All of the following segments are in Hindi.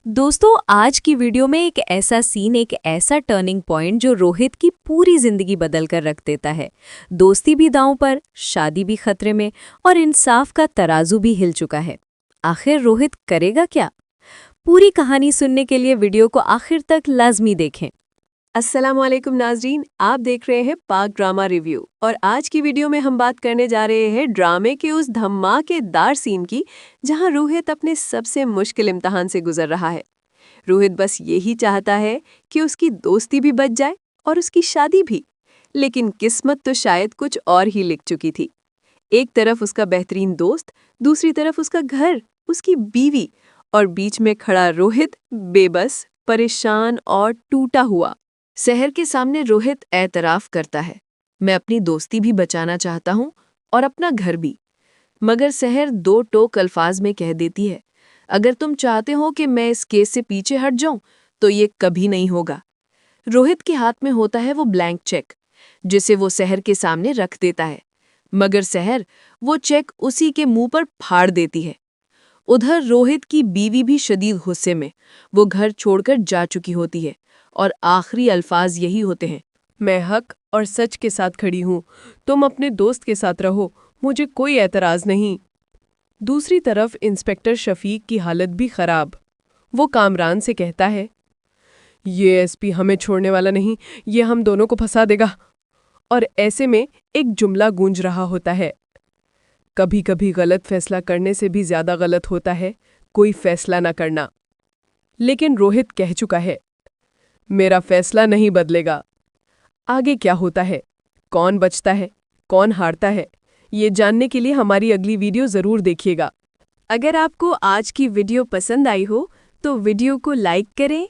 दोस्तों आज की वीडियो में एक ऐसा सीन, एक ऐसा टर्निंग पॉइंट जो रोहित की पूरी जिंदगी बदल कर रख देता है। दोस्ती भी दांव पर, शादी भी खतरे में और इंसाफ का तराजू भी हिल चुका है। आखिर रोहित करेगा क्या? पूरी कहानी सुनने के लिए वीडियो को आखिर तक लाजमी देखें। अस्सलाम वालेकुम नाजरीन, आप देख रहे हैं पाक ड्रामा रिव्यू और आज की वीडियो में हम बात करने जा रहे हैं ड्रामे के उस धमाकेदार सीन की जहां रोहित अपने सबसे मुश्किल इम्तिहान से गुजर रहा है। रोहित बस यही चाहता है कि उसकी दोस्ती भी बच जाए और उसकी शादी भी, लेकिन किस्मत तो शायद कुछ और ही लिख चुकी थी। एक तरफ उसका बेहतरीन दोस्त, दूसरी तरफ उसका घर, उसकी बीवी और बीच में खड़ा रोहित, बेबस, परेशान और टूटा हुआ। शहर के सामने रोहित एतराफ़ करता है, मैं अपनी दोस्ती भी बचाना चाहता हूँ और अपना घर भी। मगर शहर दो टोक अल्फाज में कह देती है, अगर तुम चाहते हो कि मैं इस केस से पीछे हट जाऊं तो ये कभी नहीं होगा। रोहित के हाथ में होता है वो ब्लैंक चेक, जिसे वो शहर के सामने रख देता है, मगर शहर वो चेक उसी के मुंह पर फाड़ देती है। उधर रोहित की बीवी भी शदीद गुस्से में, वो घर छोड़कर जा चुकी होती है और आखिरी अल्फाज यही होते हैं, मैं हक और सच के साथ खड़ी हूँ, तुम अपने दोस्त के साथ रहो, मुझे कोई एतराज़ नहीं। दूसरी तरफ इंस्पेक्टर शफीक की हालत भी खराब। वो कामरान से कहता है, ये एसपी हमें छोड़ने वाला नहीं, ये हम दोनों को फंसा देगा। और ऐसे में एक जुमला गूंज रहा होता है, कभी कभी गलत फैसला करने से भी ज्यादा गलत होता है कोई फैसला न करना। लेकिन रोहित कह चुका है, मेरा फैसला नहीं बदलेगा। आगे क्या होता है, कौन बचता है, कौन हारता है, ये जानने के लिए हमारी अगली वीडियो ज़रूर देखिएगा। अगर आपको आज की वीडियो पसंद आई हो तो वीडियो को लाइक करें,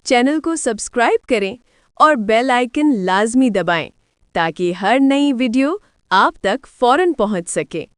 चैनल को सब्सक्राइब करें और बेल आइकन लाजमी दबाएं ताकि हर नई वीडियो आप तक फौरन पहुंच सके।